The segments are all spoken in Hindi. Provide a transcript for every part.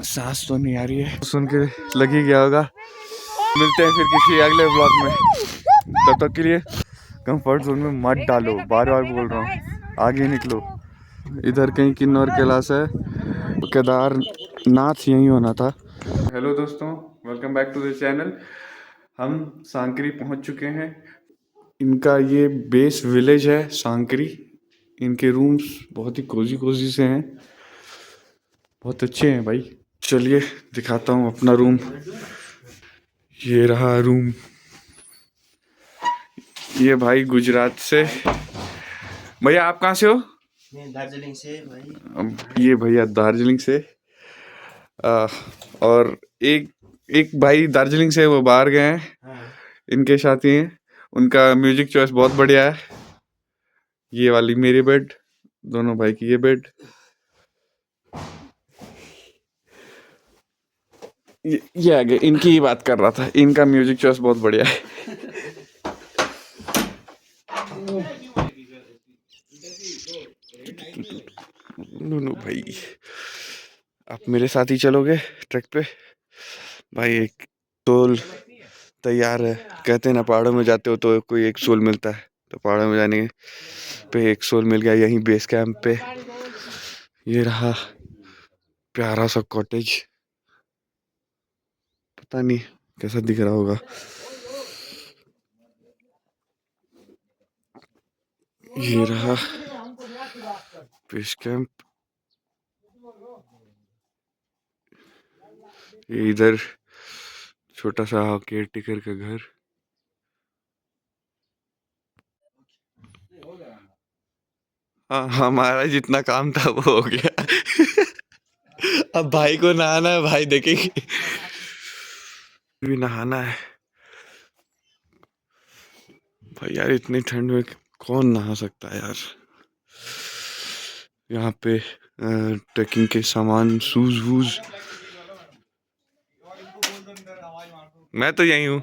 सांस तो नहीं आ रही है, सुन के लग ही गया होगा। मिलते हैं फिर किसी अगले ब्लॉग में, तब तक के लिए कंफर्ट जोन में मत डालो, बार बार बोल रहा हूँ, आगे निकलो। इधर कहीं किन्नौर कैलाश है, केदारनाथ यहीं होना था। हेलो दोस्तों, welcome back to the channel. हम सांकरी पहुंच चुके हैं। इनका ये बेस विलेज है सांकरी। इनके रूम्स बहुत ही कोजी कोजी से हैं, बहुत अच्छे हैं भाई। चलिए दिखाता हूँ अपना रूम। ये रहा रूम। ये भाई गुजरात से। भैया आप कहाँ से हो? मैं दार्जिलिंग से भाई। अब ये भैया दार्जिलिंग से। और एक भाई दार्जिलिंग से, वो बाहर गए हैं। हाँ। इनके साथी हैं। उनका म्यूजिक चॉइस बहुत बढ़िया है। ये वाली मेरी बेड, दोनों भाई की ये बेड। ये आगे इनकी ही बात कर रहा था, इनका म्यूजिक चॉइस बहुत बढ़िया है। नो भाई, आप मेरे साथ ही चलोगे ट्रैक पे? भाई एक सोल तैयार है। कहते हैं ना, पहाड़ों में जाते हो तो कोई एक सोल मिलता है, तो पहाड़ों में जाने पे एक सोल मिल गया यहीं बेस कैंप पे। ये रहा प्यारा सा कॉटेज, पता नहीं कैसा दिख रहा होगा। ये रहा बेस कैंप। ये इधर छोटा सा केयर टेकर का घर। हाँ, हमारा जितना काम था वो हो गया। अब भाई को नहाना है, भाई देखेंगे। भी नहाना है भाई यार, इतनी ठंड में कौन नहा सकता है यार। यहाँ पे ट्रैकिंग के सामान, शूज वूज। मैं तो यही हूँ।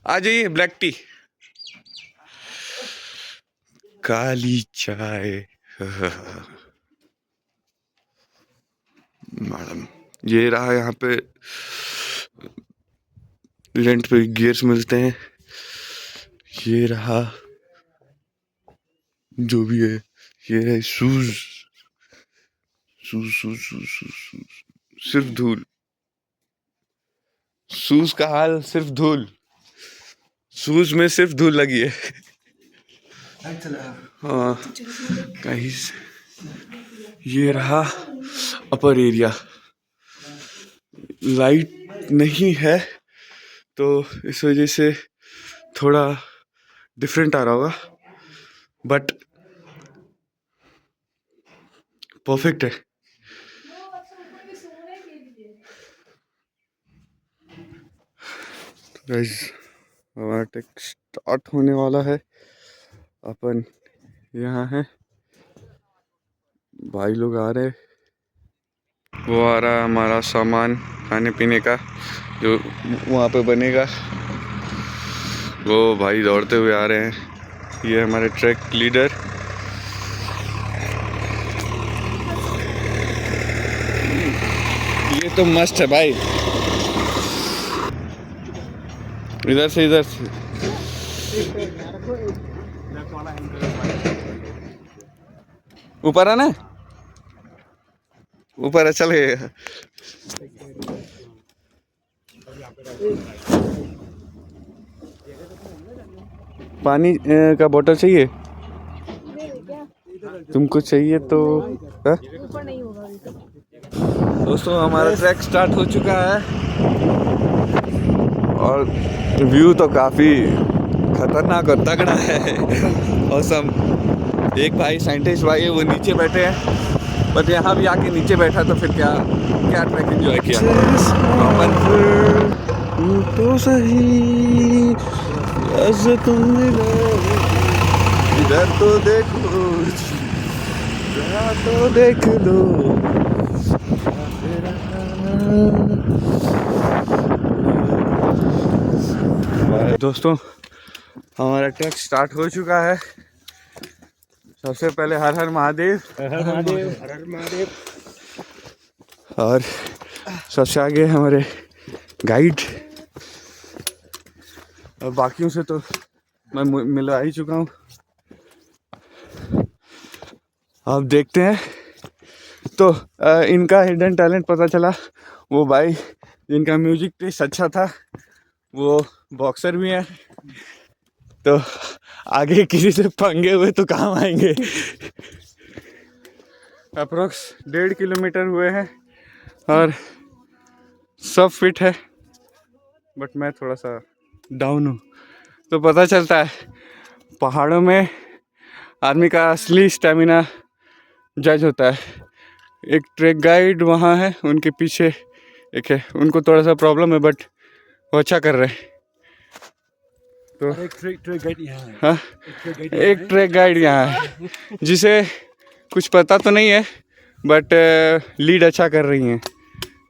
आ जाइए, ब्लैक टी, काली चाय। मैडम, ये रहा यहाँ पे रेंट पे गियर्स मिलते हैं। ये रहा जो भी है, ये है shoes. Shoes shoes shoes shoes shoes, सिर्फ धूल। शूज का हाल सिर्फ धूल, शूज में सिर्फ धूल लगी है। हाँ गाइस, ये रहा अपर एरिया। लाइट नहीं है तो इस वजह से थोड़ा डिफरेंट आ रहा होगा, बट परफेक्ट है। गाइस, हमारा ट्रैक स्टार्ट होने वाला है। अपन यहाँ है, भाई लोग आ रहे हैं। वो आ रहा है हमारा सामान खाने पीने का जो वहाँ पे बनेगा। वो भाई दौड़ते हुए आ रहे हैं। ये हमारे ट्रैक लीडर। ये तो मस्त है भाई। इधर से ऊपर आना, ऊपर चल गए। पानी का बोतल चाहिए तुमको? चाहिए तो दोस्तों, हमारा ट्रैक स्टार्ट हो चुका है और व्यू तो काफ़ी खतरनाक और तगड़ा है। औसम। एक भाई साइंटिस्ट भाई है, वो नीचे बैठे हैं, बट यहाँ भी आके नीचे बैठा तो फिर क्या क्या ट्रैक एंजॉय किया तो सही। इधर तो देखो, तो देख लो। दोस्तों, हमारा ट्रैक स्टार्ट हो चुका है सबसे पहले हर हर महादेव। हर हर महादेव। हर हर महादेव। और सबसे आगे हमारे गाइड। और बाकियों से तो मैं मिलवा ही चुका हूँ। अब देखते हैं। तो इनका हिडन टैलेंट पता चला। वो भाई जिनका म्यूजिक टेस्ट अच्छा था वो बॉक्सर भी है, तो आगे किसी से पंगे हुए तो काम आएंगे। अप्रोक्स 1.5 किलोमीटर हुए हैं और सब फिट है, बट मैं थोड़ा सा डाउन हूँ। तो पता चलता है पहाड़ों में आदमी का असली स्टेमिना जज होता है। एक ट्रैक गाइड वहाँ है, उनके पीछे एक है, उनको थोड़ा सा प्रॉब्लम है बट वो अच्छा कर रहे हैं। तो एक ट्रैक गाइड यहाँ है। हाँ, एक ट्रैक गाइड यहाँ है जिसे कुछ पता तो नहीं है बट लीड अच्छा कर रही हैं।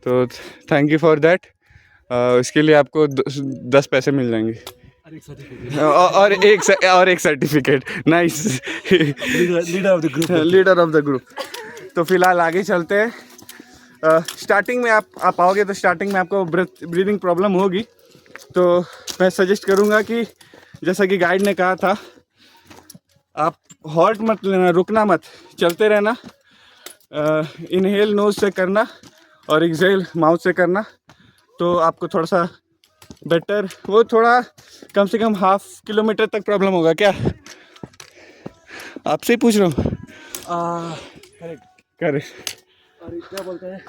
तो थैंक यू फॉर दैट। इसके लिए आपको 10 पैसे मिल जाएंगे और एक certificate. Nice. Leader of the group. Leader of the group. तो फिलहाल आगे चलते हैं। स्टार्टिंग में आप आओगे तो स्टार्टिंग में आपको ब्रीदिंग प्रॉब्लम होगी, तो मैं सजेस्ट करूँगा कि जैसा कि गाइड ने कहा था, आप हॉल्ट मत लेना, रुकना मत, चलते रहना। इनहेल नोज से करना और एक्सहेल माउथ से करना, तो आपको थोड़ा सा बेटर, वो थोड़ा कम से कम 1/2 किलोमीटर तक प्रॉब्लम होगा क्या? आपसे ही पूछ रहा हूँ। करेक्ट। करेक्ट। और क्या बोलते हैं,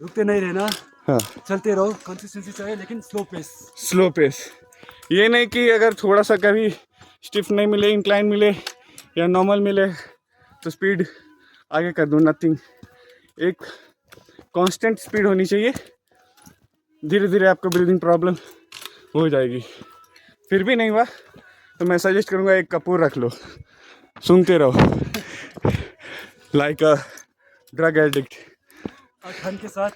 रुकते नहीं रहना, हाँ, चलते रहो, कंसिस्टेंसी चाहिए लेकिन स्लो पेस। Slow pace. ये नहीं कि अगर थोड़ा सा कभी स्टिफ नहीं मिले, इंक्लाइन मिले या नॉर्मल मिले तो स्पीड आगे कर दूँ, नथिंग। एक कांस्टेंट स्पीड होनी चाहिए। धीरे धीरे आपको ब्रीदिंग प्रॉब्लम हो जाएगी। फिर भी नहीं हुआ तो मैं सजेस्ट करूँगा एक कपूर रख लो, सूंघते रहो लाइक अ ड्रग एडिक्ट। और ठंड के साथ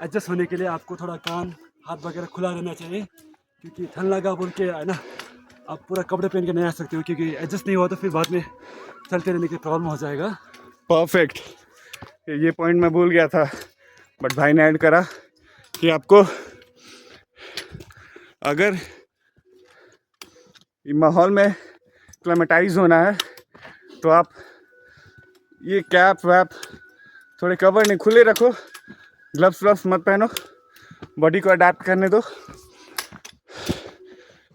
एडजस्ट होने के लिए आपको थोड़ा कान हाथ वगैरह खुला रहना चाहिए, क्योंकि ठंड लगा बोल के है ना आप पूरा कपड़े पहन के नहीं आ सकते हो, क्योंकि एडजस्ट नहीं हुआ तो फिर बाद में चलते रहने की प्रॉब्लम हो जाएगा। परफेक्ट। ये पॉइंट मैं भूल गया था बट भाई ने ऐड करा कि आपको अगर माहौल में क्लाइमेटाइज होना है तो आप ये कैप वैप थोड़े कवर नहीं, खुले रखो, ग्लव्स व्लव्स मत पहनो, बॉडी को अडेप्ट करने दो।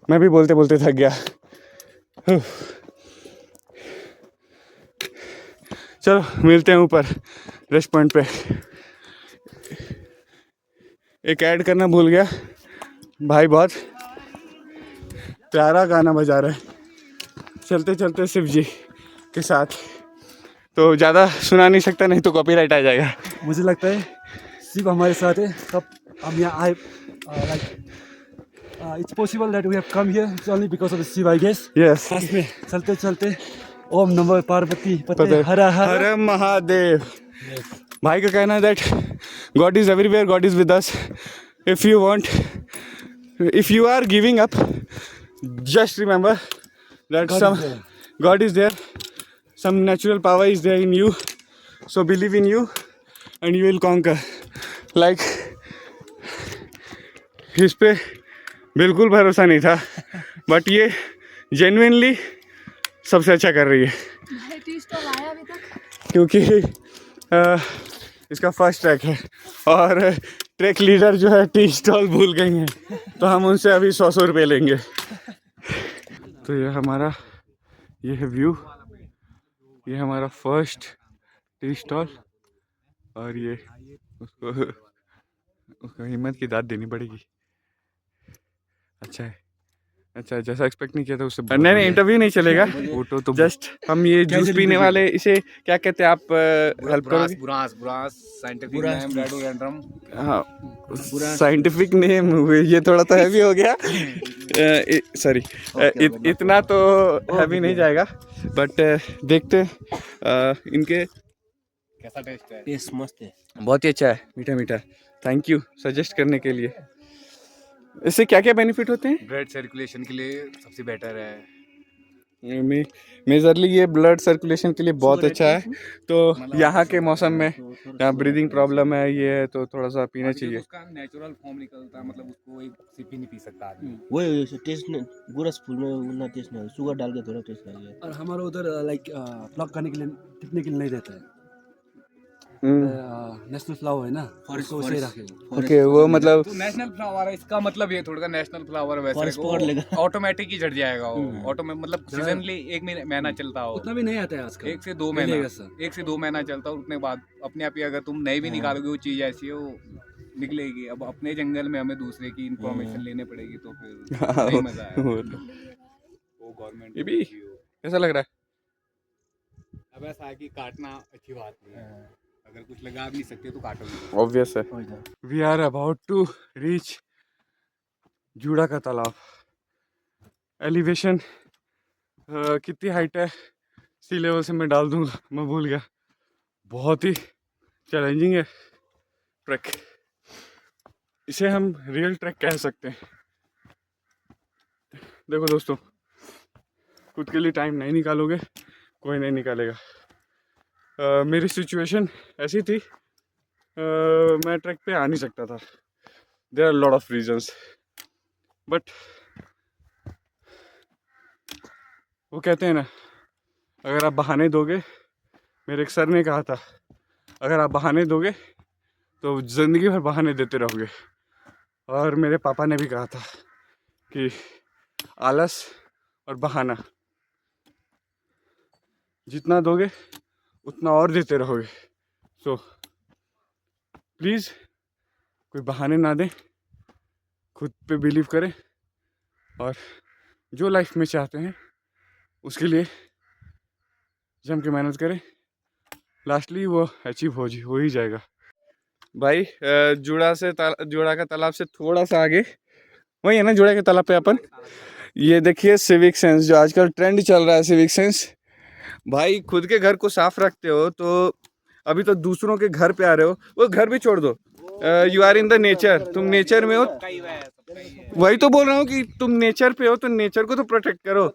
मैं भी बोलते बोलते थक गया। चलो मिलते हैं ऊपर रेस्ट पॉइंट पे। एक ऐड करना भूल गया, भाई बहुत प्यारा गाना बजा रहा है चलते चलते शिव जी के साथ, तो ज़्यादा सुना नहीं सकता, नहीं तो कॉपीराइट आ जाएगा। मुझे लगता है शिव हमारे साथ है, तब हम यहाँ आए। It's possible that we have come here it's only because of Shiv, I guess. Yes. बस में चलते चलते ओम नमो पार्वती पते हर हर हर महादेव। भाई का कहना है that God is everywhere, God is with us. If you want, if you are giving up, just remember that God is there, some natural power is there in you, so believe in you and you will conquer. Like इस पे बिल्कुल भरोसा नहीं था बट ये जेन्युइनली सबसे अच्छा कर रही है। भाई टी स्टॉल आया अभी तक? क्योंकि इसका फर्स्ट ट्रैक है और ट्रैक लीडर जो है टी स्टॉल भूल गई हैं, तो हम उनसे अभी 100 रुपये लेंगे। तो ये है व्यू, ये हमारा फर्स्ट टी स्टॉल और ये उसको हिम्मत की दाद देनी पड़ेगी। अच्छा है, अच्छा जैसा एक्सपेक्ट नहीं किया था उससे। नहीं इंटरव्यू नहीं चलेगा, फोटो तो जस्ट हम ये जूस पीने वाले, इसे क्या कहते हैं आप हेल्प करोगे? बुरास साइंटिफिक नेम रेडोडेंड्रम। हाँ, साइंटिफिक नेम ये थोड़ा तो हैवी हो गया। सॉरी, इतना तो हैवी नहीं जाएगा बट देखते इनके कैसा टेस्ट है? टेस्ट मस्त है, बहुत ही अच्छा है, मीठा मीठा। थैंक यू सजेस्ट करने के लिए। इससे क्या क्या बेनिफिट होते हैं? ब्लड सर्कुलेशन के लिए सबसे बेटर है। मेजरली ये ब्लड सर्कुलेशन के लिए बहुत अच्छा है। तो यहाँ के मौसम में यहाँ ब्रीदिंग प्रॉब्लम है, ये है, तो थोड़ा सा पीना चाहिए। उसका नेचुरल फॉर्म निकलता है, मतलब उसको एक सिप ही नहीं पी सकता आदमी। वही टेस्ट गुरस फूल में उतना टेस्ट नहीं, शुगर डाल के थोड़ा टेस्ट लगेगा। और हमारा उधर लाइक प्लग करने के लिए टिकने के लिए नहीं देता है। नेशनल फ्लावर है ना, उसको उसे रखेगा। ओके, वो मतलब तो नेशनल फ्लावर है, इसका मतलब ये थोड़ा नेशनल फ्लावर वैसे फॉरेस्ट पकड़ लेगा। ऑटोमेटिक ही झड़ जाएगा वो, ऑटोमेटिक मतलब सीजनली एक महीना चलता हो, उतना भी नहीं आता है आजकल, 1 से 2 महीना, मिलेगा सर। 1 से 2 महीना चलता है। उतने बाद अपने आप ही अगर तुम नहीं भी निकालोगे वो चीज़ ऐसी है वो निकलेगी। अब अपने जंगल में हमें दूसरे की इंफॉर्मेशन लेने पड़ेगी, तो फिर नहीं मजा आएगा। वो गवर्नमेंट ये भी कैसा लग रहा है? अब ऐसा है कि काटना अच्छी बात नहीं है, अगर कुछ लगा भी नहीं सकते तो काटोगे। ऑब्वियस है। We are about to reach Juda का तालाब। एलिवेशन कितनी हाइट है सी लेवल से मैं डाल दूंगा, मैं भूल गया। बहुत ही चैलेंजिंग है ट्रैक, इसे हम रियल ट्रैक कह सकते हैं। देखो दोस्तों, खुद के लिए टाइम नहीं निकालोगे कोई नहीं निकालेगा। मेरी सिचुएशन ऐसी थी, मैं ट्रैक पे आ नहीं सकता था। There are lot of reasons, but वो कहते हैं ना, अगर आप बहाने दोगे, मेरे एक सर ने कहा था, अगर आप बहाने दोगे तो ज़िंदगी भर बहाने देते रहोगे। और मेरे पापा ने भी कहा था कि आलस और बहाना जितना दोगे उतना और देते रहोगे। सो प्लीज़ कोई बहाने ना दें, खुद पे बिलीव करें और जो लाइफ में चाहते हैं उसके लिए जम के मेहनत करें, लास्टली वो अचीव हो ही जाएगा। भाई जुड़ा का तालाब से थोड़ा सा आगे वही है ना, जुड़ा के तालाब पे अपन ये देखिए सिविक सेंस, जो आजकल ट्रेंड चल रहा है सिविक सेंस। भाई खुद के घर को साफ रखते हो तो अभी तो दूसरों के घर पे आ रहे हो, वो घर भी छोड़ दो। You are in the nature, तुम नेचर में हो। वही तो बोल रहा हूँ कि तुम नेचर पे हो तो नेचर को तो प्रोटेक्ट करो।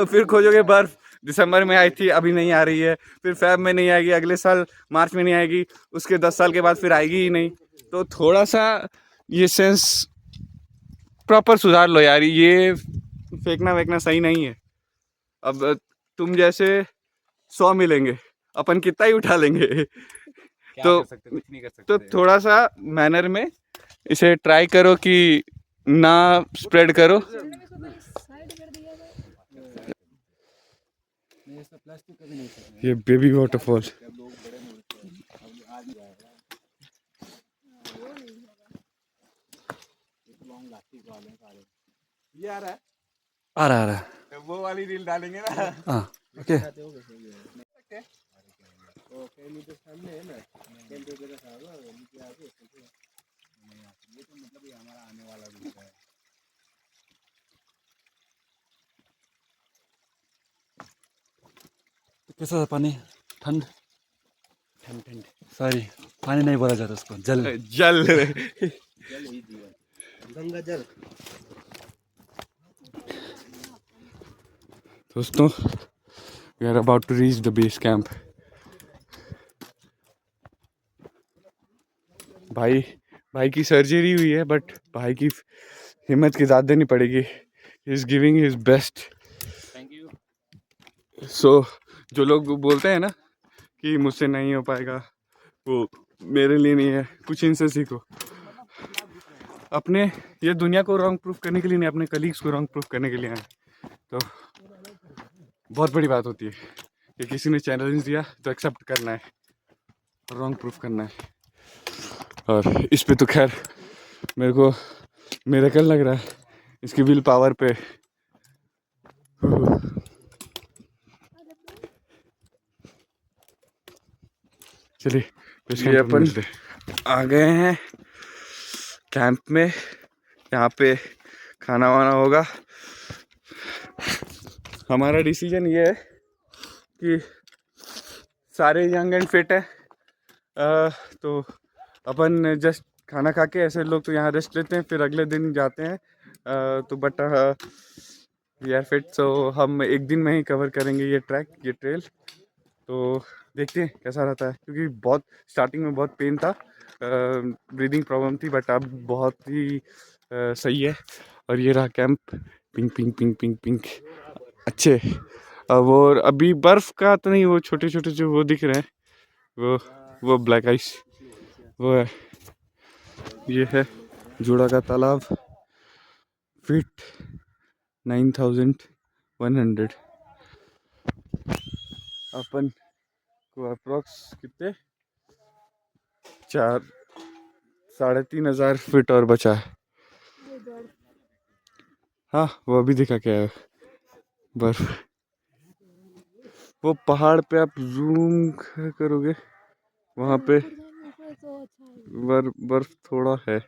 फिर खोजोगे बर्फ, दिसंबर में आई थी अभी नहीं आ रही है, फिर फेब में नहीं आएगी, अगले साल मार्च में नहीं आएगी, उसके 10 साल के बाद फिर आएगी ही नहीं। तो थोड़ा सा ये सेंस प्रॉपर सुधार लो यार, ये फेंकना वेकना सही नहीं है। अब तुम जैसे 100 मिलेंगे, अपन कितना ही उठा लेंगे। तो कर सकते, कुछ नहीं कर सकते। तो थोड़ा सा मैनर में इसे ट्राई करो कि ना स्प्रेड करो। साइड कर दिया जाए। ये बेबी वाटरफॉल ये आ रहा है, आ रहा है। वो वाली रील डालेंगे ना। हाँ ओके। कैसा था पानी? ठंड ठंड सॉरी, पानी नहीं बोला जाता उसको, जल। जल गंगा जल। दोस्तों, we are about to reach the base camp. भाई की सर्जरी हुई है, बट भाई की हिम्मत की दाद देनी पड़ेगी। He is giving his best. Thank you. So जो लोग बोलते हैं ना कि मुझसे नहीं हो पाएगा, वो मेरे लिए नहीं है। कुछ इनसे सीखो। अपने ये दुनिया को रॉन्ग प्रूफ करने के लिए नहीं, अपने कलीग्स को रॉन्ग प्रूफ करने के लिए आए। तो बहुत बड़ी बात होती है कि किसी ने चैलेंज दिया तो एक्सेप्ट करना है, रॉन्ग प्रूफ करना है। और इस पे तो खैर मेरे को मिरेकल लग रहा है, इसकी विल पावर पे। चलिए ये अपन आ गए हैं कैंप में, यहाँ पे खाना वाना होगा। हमारा डिसीजन ये है कि सारे यंग एंड फिट है, तो अपन जस्ट खाना खा के, ऐसे लोग तो यहाँ रेस्ट लेते हैं फिर अगले दिन जाते हैं। तो बट वी आर फिट, सो हम एक दिन में ही कवर करेंगे ये ट्रैक, ये ट्रेल। तो देखते हैं कैसा रहता है, क्योंकि बहुत स्टार्टिंग में बहुत पेन था, ब्रीदिंग प्रॉब्लम थी, बट अब बहुत ही सही है। और ये रहा camp, pink pink pink pink pink, अच्छे। अब और अभी बर्फ़ का तो नहीं, वो छोटे छोटे जो वो दिख रहे हैं, वो ब्लैक आइस वो है। ये है जूड़ा का तालाब, फिट 9100। अपन को अप्रोक्स कितने 4 3,500 फीट और बचा है। हाँ वो अभी दिखा क्या है बर्फ। वो पहाड़ पे आप जूम करोगे, वहाँ पे तो अच्छा है। बर्फ थोड़ा है।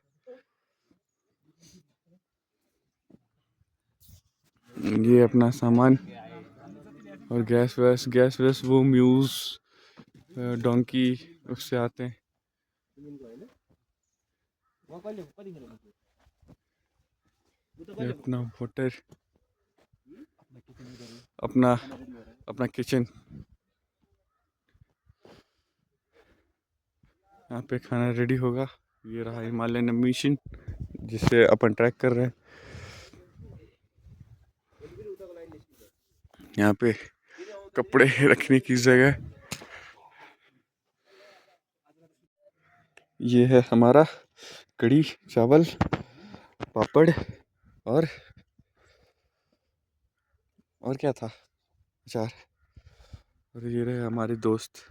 ये अपना सामान और गैस वैस वो म्यूज डोंकी उससे आते हैं। ये अपना वाटर, अपना अपना किचन, यहाँ पे खाना रेडी होगा। ये रहा हिमालयन मशीन जिससे अपन ट्रैक कर रहे हैं। यहाँ पे कपड़े रखने की जगह। ये है हमारा कढ़ी चावल, पापड़ और क्या था, अचार। और ये रहे हमारे दोस्त।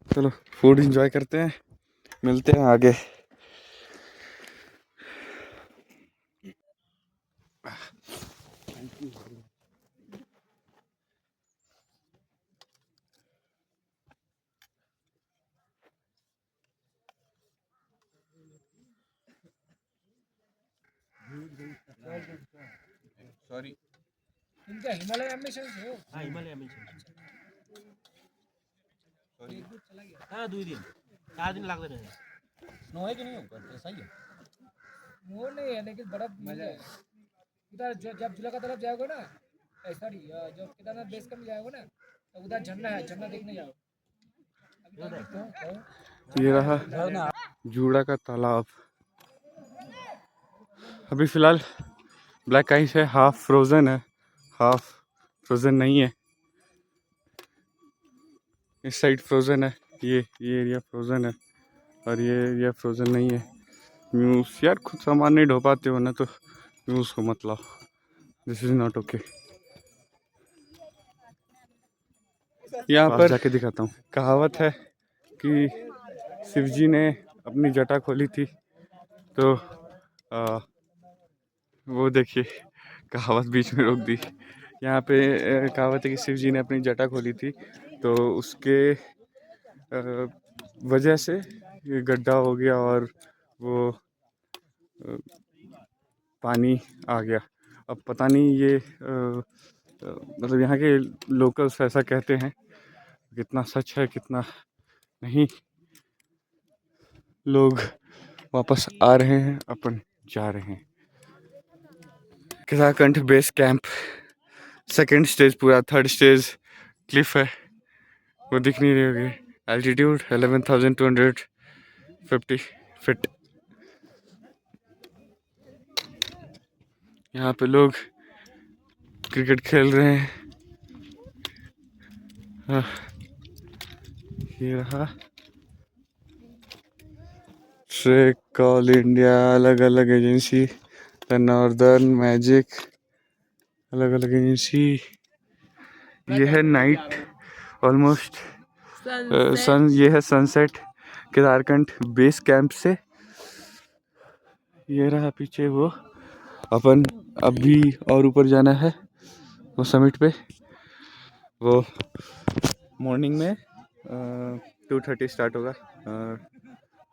चलो फूड एंजॉय करते हैं, मिलते हैं आगे। सॉरी, इनका हिमालय एम्बिशन हो। हाँ हिमालय में सॉरी, हाँ 2 दिन 4 दिन लगते रहे। स्नो है कि नहीं ऊपर? सही है, वो नहीं है लेकिन बर्फ मजा है उधर। जब झूला का तरफ जाओगे ना, सॉरी जब केदारनाथ बेस कैंप जाओगे ना, तो उधर झरना है, झरना देखने जाओ। ये रहा जूड़ा का तालाब। अभी फिलहाल ब्लैक आइस है, हाफ फ्रोजन है, हाफ फ्रोजन नहीं है। इस साइड फ्रोजन है, ये एरिया फ्रोजन है, और ये एरिया फ्रोजन नहीं है। म्यूज यार खुद सामान नहीं ढो पाते हो ना, तो म्यूज को मत लाओ, दिस इज नॉट ओके। यहाँ पर जाके दिखाता हूँ। कहावत है कि शिवजी ने अपनी जटा खोली थी, तो वो देखिए कहावत बीच में रोक दी। यहाँ पे कहावत है कि शिवजी ने अपनी जटा खोली थी, तो उसके वजह से ये गड्ढा हो गया और वो पानी आ गया। अब पता नहीं ये मतलब यहाँ के लोकल्स ऐसा कहते हैं, कितना सच है कितना नहीं। लोग वापस आ रहे हैं, अपन जा रहे हैं। Kedarkantha base camp, second stage पूरा, थर्ड स्टेज क्लिफ है, वो दिख नहीं रही होगी। Altitude 11,250 feet. यहाँ पे लोग क्रिकेट खेल रहे हैं। ये रहा ट्रेक ऑल इंडिया, अलग अलग एजेंसी, द नॉर्दर्न मैजिक, अलग अलग एजेंसी। ये है नाइट ऑलमोस्ट सन, ये है सनसेट केदारकंठ बेस कैंप से। ये रहा पीछे वो, अपन अभी और ऊपर जाना है वो समिट पे। वो मॉर्निंग में 2:30 स्टार्ट होगा।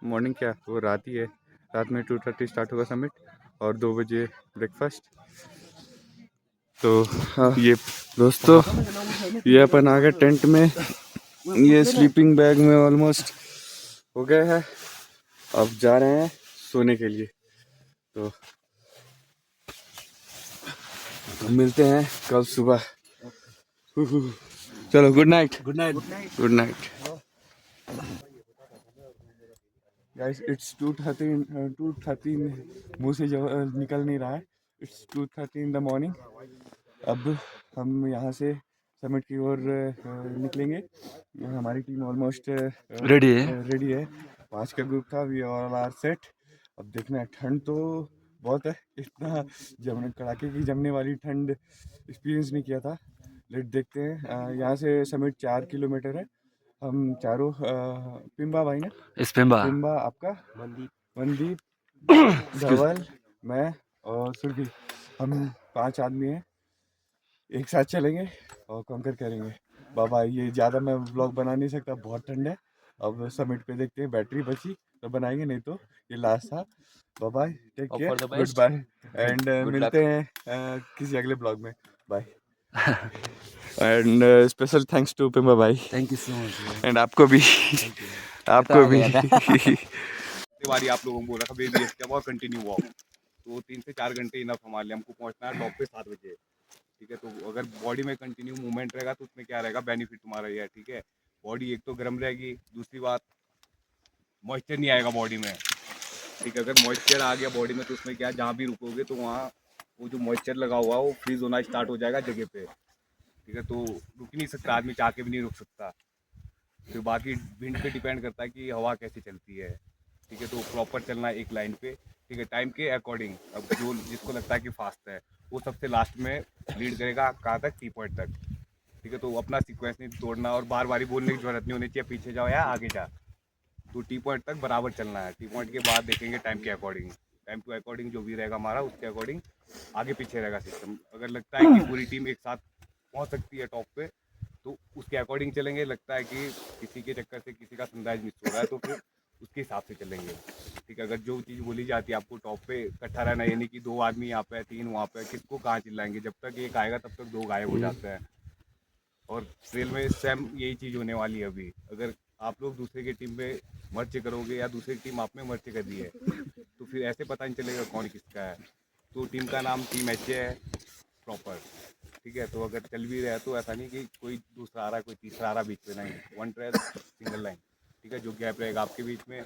मॉर्निंग क्या, वो रात ही है, रात में 2:30 स्टार्ट होगा समिट, और 2 बजे ब्रेकफास्ट। तो ये दोस्तों, ये अपन आ गए टेंट में, ये स्लीपिंग बैग में ऑलमोस्ट हो गए हैं। अब जा रहे हैं सोने के लिए। तो हम मिलते हैं कल सुबह। चलो good night. Good night. Good night guys. It's 2:13 मुंह से जो निकल नहीं रहा है। It's 2:30 in the morning. अब हम यहाँ से समिट की ओर निकलेंगे। हमारी टीम ऑलमोस्ट रेडी है। 5 का ग्रुप था। We all are set. अब देखना है। ठंड तो बहुत है। इतना जमने कड़ाके की जमने वाली ठंड एक्सपीरियंस नहीं किया था। लेट देखते हैं। यहाँ से समिट 4 किलोमीटर है। हम चारों पिम्बा भाई ना, पिम्बा आपका, मनदीप, धवल, मैं और सुरभि, हम 5 आदमी हैं। एक साथ चलेंगे और कॉन्कर करेंगे। बाबा ये ज़्यादा मैं व्लॉग बना नहीं सकता, बहुत ठंड है। अब समिट पे देखते हैं, बैटरी बची तो बनाएंगे, नहीं तो ये लास्ट था। Bye, take care, goodbye and मिलते हैं किसी अगले ब्लॉग में। Bye and special thanks to Pimba भाई। Thank you so much. And आपको भी। आपको भी। बारी आप लोगों को बोला था बेबी स्टेप और कंटिन्यू वॉक, तो 3 से 4 घंटे इनफ हमारे लिए। हमको पहुंचना है टॉप पे 7 बजे, ठीक है। तो अगर बॉडी में कंटिन्यू मूवमेंट रहेगा तो उसमें क्या रहेगा, बेनिफिट तुम्हारा ये है, ठीक है। बॉडी एक तो गर्म रहेगी, दूसरी बात मॉइस्चर नहीं आएगा बॉडी में, ठीक है। अगर मॉइस्चर आ गया बॉडी में तो उसमें क्या, जहाँ भी रुकोगे तो वहाँ वो जो मॉइस्चर लगा हुआ है वो फ्रीज होना स्टार्ट हो जाएगा जगह पे, ठीक है। तो रुक ही नहीं सकता आदमी, चाह के भी नहीं रुक सकता। फिर बाकी विंड पे डिपेंड करता है कि हवा कैसे चलती है, ठीक है। तो प्रॉपर चलना है एक लाइन पे, ठीक है, टाइम के अकॉर्डिंग। अब जो जिसको लगता है कि फास्ट है वो सबसे लास्ट में लीड करेगा, कहाँ तक, टी पॉइंट तक, ठीक है। तो अपना सीक्वेंस नहीं तोड़ना और बार बार बोलने की जरूरत नहीं होनी चाहिए पीछे जाओ या आगे जा। तो टी पॉइंट तक बराबर चलना है। टी पॉइंट के बाद देखेंगे टाइम के अकॉर्डिंग, टाइम टू अकॉर्डिंग जो भी रहेगा हमारा, उसके अकॉर्डिंग आगे पीछे रहेगा सिस्टम। अगर लगता है कि पूरी टीम एक साथ पहुंच सकती है टॉप पे तो उसके अकॉर्डिंग चलेंगे। लगता है कि किसी के चक्कर से किसी का सनराइज मिस हो रहा है तो फिर उसके हिसाब से चलेंगे, ठीक है। अगर जो चीज़ बोली जाती है आपको टॉप पे इकट्ठा रहना, यानी कि 2 आदमी यहाँ पे है, 3 वहाँ पे है, किसको कहाँ चिल्लाएंगे, जब तक एक आएगा तब तक 2 गायब हो जाते हैं। और ट्रेल में सेम यही चीज़ होने वाली है अभी। अगर आप लोग दूसरे की टीम में मर्च करोगे या दूसरी टीम आप में मर्च कर दी है तो फिर ऐसे पता नहीं चलेगा कौन किसका है। तो टीम का नाम टीम एच है प्रॉपर, ठीक है। तो अगर चल भी रहा है तो ऐसा नहीं कि कोई दूसरा आ रहा है कोई तीसरा आ रहा है बीच में, नहीं, 1 ट्रेल सिंगल लाइन, ठीक है। जो गैप रहेगा आपके बीच में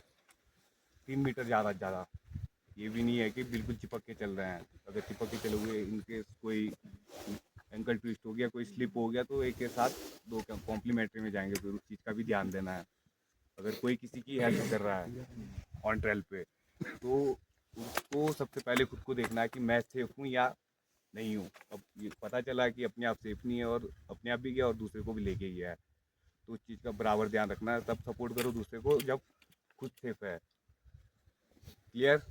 3 मीटर ज़्यादा। ये भी नहीं है कि बिल्कुल चिपक के चल रहे हैं। अगर चिपक के चलोगे, इनकेस कोई एंकल ट्विस्ट हो गया, कोई स्लिप हो गया तो एक के साथ 2 कॉम्प्लीमेंट्री में जाएंगे, फिर उस चीज़ का भी ध्यान देना है। अगर कोई किसी की हेल्प कर रहा है ऑन ट्रेल पे तो उसको सबसे पहले खुद को देखना है कि मैं सेफ हूँ या नहीं हूँ। अब ये पता चला कि अपने आप सेफ नहीं है और अपने आप भी गया और दूसरे को भी लेके गया है, तो उस चीज़ का बराबर ध्यान रखना है। तब सपोर्ट करो दूसरे को जब खुद सेफ है। क्लियर?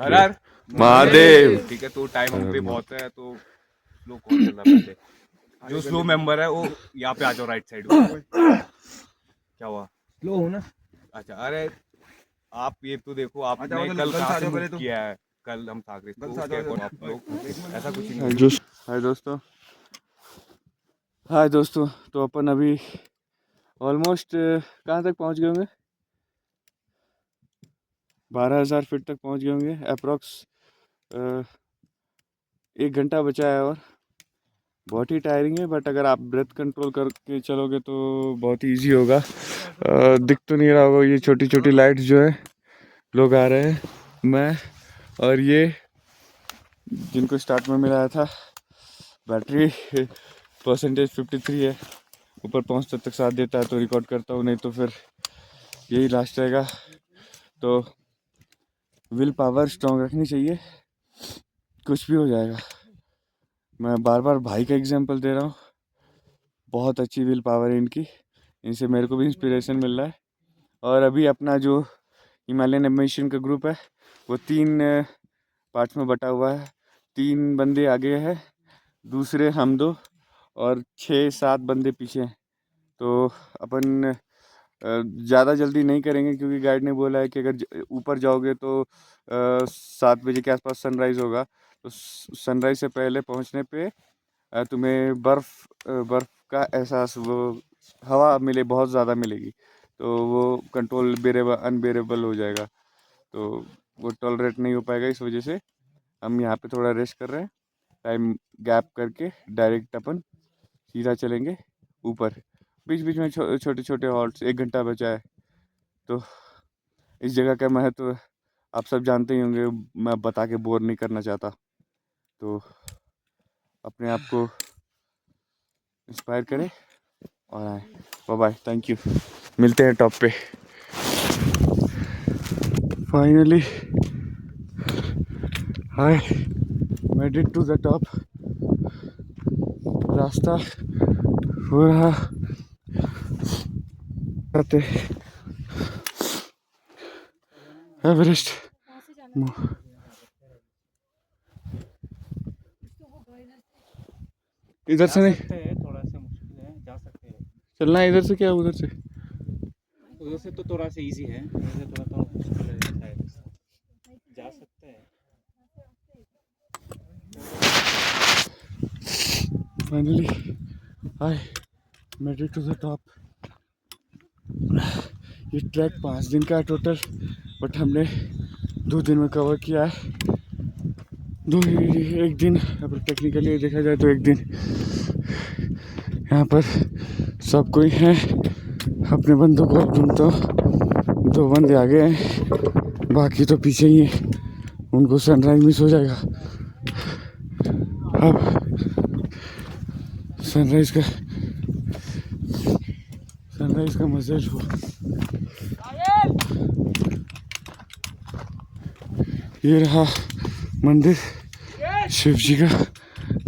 हर हर महादेव। ठीक है। तो टाइम हम पे बहुत है, तो स्लो कौन चल रहा है पहले? जो स्लो मेंबर है वो यहाँ पे आ जाओ राइट साइड में। क्या हुआ? स्लो हो ना। अच्छा, अरे आप ये तो देखो, आपने कल कहाँ से मूव किया है? कल हम सागरे तो उसके अकॉर्डिंग आप लोग ऐसा कुछ नहीं है। हाय दोस्तों। तो अपन अभी ऑलमोस्ट कहाँ तक पहुँच गए होंगे? 12,000 फीट तक पहुँच गए होंगे अप्रॉक्स। 1 घंटा बचा है और बहुत ही टायरिंग है, बट अगर आप ब्रेथ कंट्रोल करके चलोगे तो बहुत ही ईजी होगा। दिख तो नहीं रहा होगा ये छोटी छोटी लाइट्स जो है, लोग आ रहे हैं, मैं और ये जिनको स्टार्ट में मिलाया था। बैटरी परसेंटेज 53 है। ऊपर पहुँचते तक साथ देता है तो रिकॉर्ड करता हूँ, नहीं तो फिर यही लास्ट रहेगा। तो विल पावर स्ट्रॉन्ग रखनी चाहिए, कुछ भी हो जाएगा। मैं बार बार भाई का एग्जांपल दे रहा हूँ, बहुत अच्छी विल पावर है इनकी, इनसे मेरे को भी इंस्पिरेशन मिल रहा है। और अभी अपना जो हिमालयन एम्बिशन का ग्रुप है वो 3 पार्ट्स में बटा हुआ है। 3 बंदे आगे हैं, दूसरे हम 2 और 6-7 बंदे पीछे हैं। तो अपन ज़्यादा जल्दी नहीं करेंगे क्योंकि गाइड ने बोला है कि अगर ऊपर जाओगे तो 7 बजे के आसपास सनराइज़ होगा। तो सनराइज़ से पहले पहुंचने पे तुम्हें बर्फ़ का एहसास, वो हवा मिले, बहुत ज़्यादा मिलेगी, तो वो कंट्रोल अनबेरेबल हो जाएगा, तो वो टॉलरेट नहीं हो पाएगा। इस वजह से हम यहाँ पे थोड़ा रेस्ट कर रहे हैं टाइम गैप करके डायरेक्ट अपन सीधा चलेंगे ऊपर। बीच बीच में छोटे छोटे हॉल्ट्स, 1 घंटा बचा है। तो इस जगह का महत्व आप सब जानते ही होंगे, मैं बता के बोर नहीं करना चाहता। तो अपने आप को इंस्पायर करें और आए। बाय बाय, थैंक यू, मिलते हैं टॉप पे। Finally I made it to the top. रास्ता पूरा एवरेस्ट इधर से नहीं, थोड़ा सा मुश्किल है, जा सकते हैं। चलना है इधर से, क्या उधर से? उधर से तो थोड़ा सा इजी है, इधर से थोड़ा तो मुश्किल है शायद। जा सकते हैं। Finally I made it to the top. ये ट्रैक 5 दिन का है टोटल, बट हमने 2 दिन में कवर किया है। एक दिन अगर टेक्निकली देखा जाए तो 1 दिन यहाँ पर सब कोई है अपने बंदों को ढूंढता। 2 बंदे आगे हैं, बाकी तो पीछे ही है। उनको सनराइज मिस हो जाएगा। अब सनराइज का मजा लो। ये रहा मंदिर शिव जी का,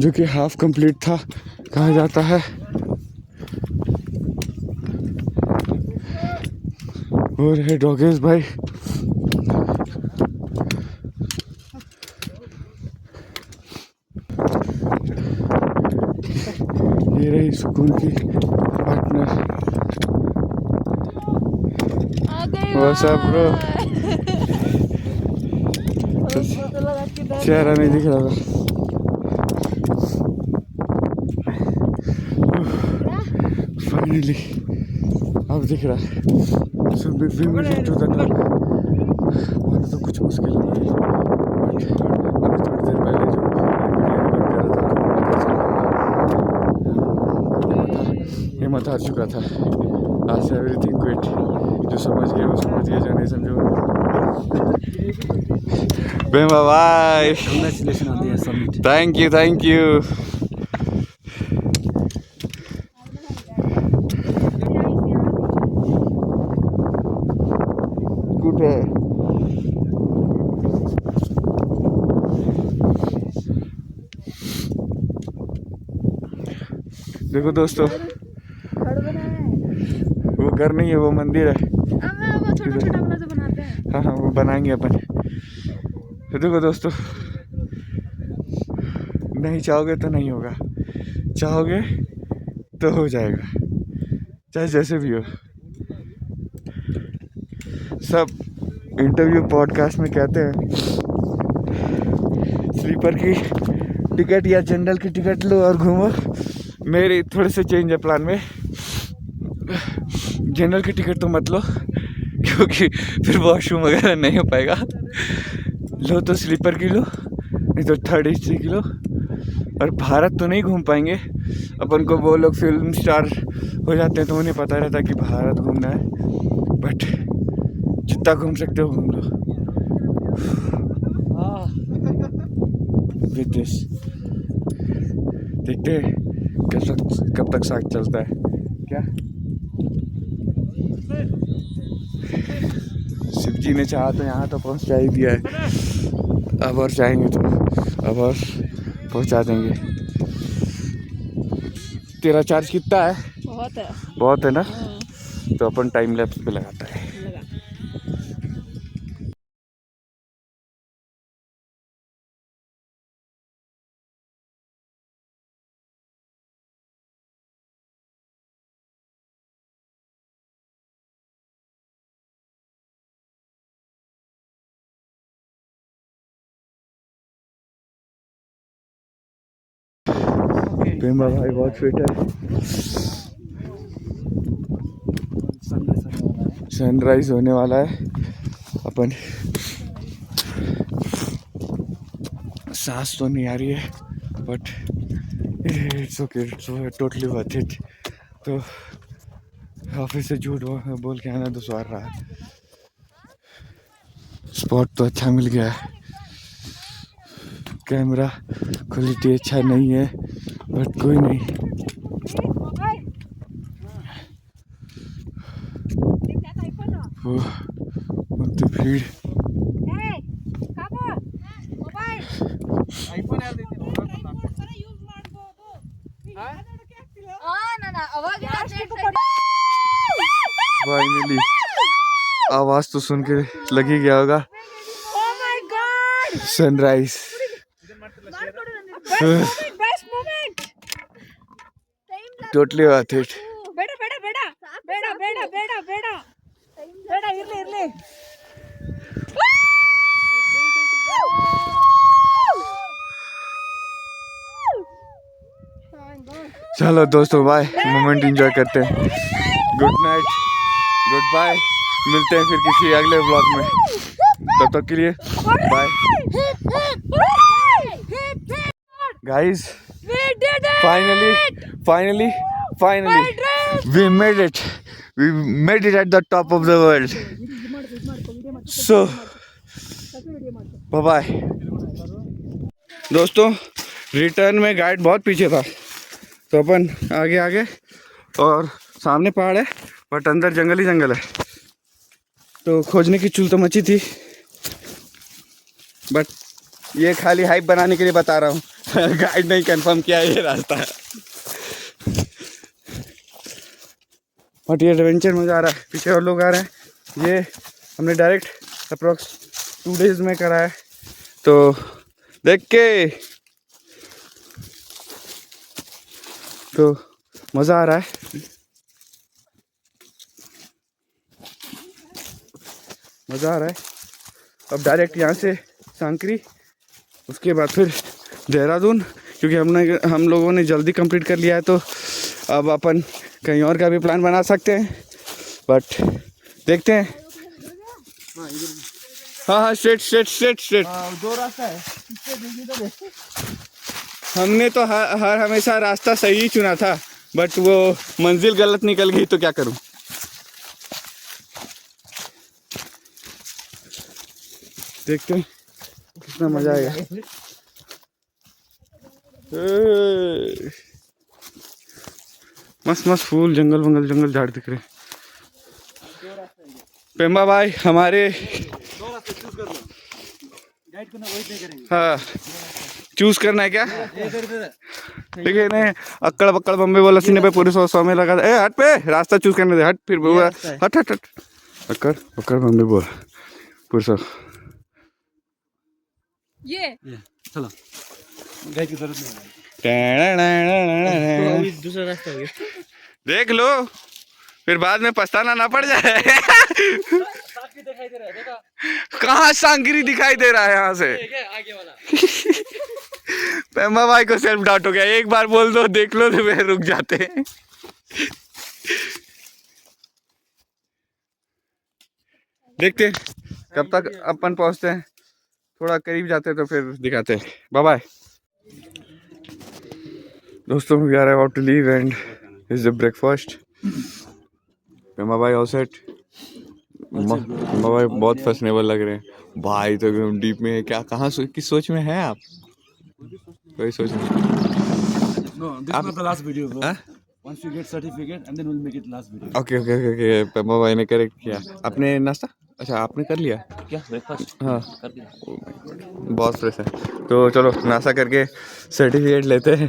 जो कि हाफ कंप्लीट था कहा जाता है। और है डॉगेश भाई, ये रही सुकून की पार्टनर। What's up, bro? चेहरा नहीं दिख रहा था। फाइनली अब दिख रहा है। So we made it to the top। वहाँ तो कुछ मुश्किल नहीं है, बट अभी थोड़ी देर पहले जो हिम्मत हार चुका था। आज से एवरीथिंग क्विट। जो समझ गया वो समझ गया, जो नहीं समझो bye bye. Congratulations on the summit. Thank you. Good है। देखो दोस्तों, वो घर नहीं है, वो मंदिर है। वो छोटा छोटा वाला जो बनाते हैं। हाँ वो बनाएंगे अपन। तो देखो दोस्तों, नहीं चाहोगे तो नहीं होगा, चाहोगे तो हो जाएगा, चाहे जैसे भी हो। सब इंटरव्यू पॉडकास्ट में कहते हैं स्लीपर की टिकट या जनरल की टिकट लो और घूमो। मेरे थोड़े से चेंज है प्लान में। जनरल की टिकट तो मत लो, क्योंकि फिर वॉशरूम वगैरह नहीं हो पाएगा। लो तो स्लीपर की लो, नहीं तो 3rd AC की लो। और भारत तो नहीं घूम पाएंगे अपन को, वो लोग फिल्म स्टार हो जाते हैं तो उन्हें पता रहता है कि भारत घूमना है। बट जितना घूम सकते हो घूम लो। विद दिस देखते हैं कब तक साथ चलता है। क्या शिव जी ने चाहा तो यहाँ तो पहुँचा ही दिया है। अब और चाहेंगे तो अब और पहुँचा देंगे। तेरा चार्ज कितना है? बहुत है ना। तो अपन टाइम लैप्स पे लगाता है। प्रेमा भाई बहुत फिट है। सनराइज होने वाला है। अपन सांस तो नहीं आ रही है, but it's okay, it's totally worth it. तो ऑफिस से झूठ बोल के आना दुश्वार रहा। स्पॉट तो अच्छा मिल गया है, कैमरा क्वालिटी अच्छा नहीं है बट कोई नहीं। तो भीड़ फाइनली आवाज तो सुन के लग ही गया होगा, सनराइज। Totally worth it. चलो दोस्तों बाय, मोमेंट एंजॉय करते हैं। गुड नाइट, गुड बाय, मिलते हैं फिर किसी अगले व्लॉग में, तब तक के लिए bye guys. Finally we made it at the top of the world, so bye bye दोस्तों। रिटर्न में गाइड बहुत पीछे था, तो अपन आगे और सामने पहाड़ है बट अंदर जंगल ही जंगल है, तो खोजने की चुल तो मची थी, बट ये खाली हाइप बनाने के लिए बता रहा हूँ। गाइड नहीं कंफर्म किया ये रास्ता है, बट ये एडवेंचर मज़ा आ रहा है। पीछे और लोग आ रहे हैं। ये हमने डायरेक्ट अप्रोक्स 2 days में करा है, तो देख के तो मज़ा आ रहा है, मज़ा आ रहा है। अब डायरेक्ट यहाँ से सांकरी, उसके बाद फिर देहरादून, क्योंकि हम लोगों ने जल्दी कंप्लीट कर लिया है, तो अब अपन कहीं और का भी प्लान बना सकते हैं, बट देखते हैं। हाँ स्ट्रेट 2 रास्ता है। हमने तो हर हमेशा रास्ता सही ही चुना था, बट वो मंजिल गलत निकल गई, तो क्या करूं। देखते हैं कितना मजा आएगा। मस्त फूल, जंगल झाड़ दिख रहे। पेम्बा भाई हमारे हाँ चूज करना है क्या? ठीक है, नहीं अक्कड़ बक्कड़ बम्बे बोला सीने पे पूरे 100 में लगा। ए हट पे, रास्ता चूज करने दे, हट फिर हट अक्कड़ बक्कड़ बम्बे बोल पूरे 100। ये चलो, गाइड की जरूरत नहीं है। दूसरा रास्ता हो गया। देख लो, फिर बाद में पछताना ना पड़ जाए। दिखाई दे रहा है, देखा? कहाँ सांकरी दिखाई दे रहा है यहाँ से? आगे वाला। पेम्बा भाई को सेल्फ डाउट हो गया, एक बार बोल दो देख लो तो वे रुक जाते हैं। देखते हैं कब तक अपन पहुंचते हैं, थोड़ा करीब जाते हैं तो फिर दिखाते हैं। बाय बाय दोस्तों, we are about to leave and is the breakfast. Pemba भाई ऑल सेट। पेम्बा भाई बहुत फैशनेबल लग रहे हैं भाई, तो एकदम डीप में है। क्या कहाँ किस सोच में है आप? कोई सोच नहीं। No, this is not the last video, bro. Once you get certificate, and then we'll make it last video. Okay Pemba भाई ने करेक्ट किया। आपने नाश्ता, अच्छा आपने कर लिया क्या ब्रेकफास्ट? हाँ, कर दिया। बहुत फ्रेश है। तो चलो नाश्ता करके सर्टिफिकेट लेते हैं।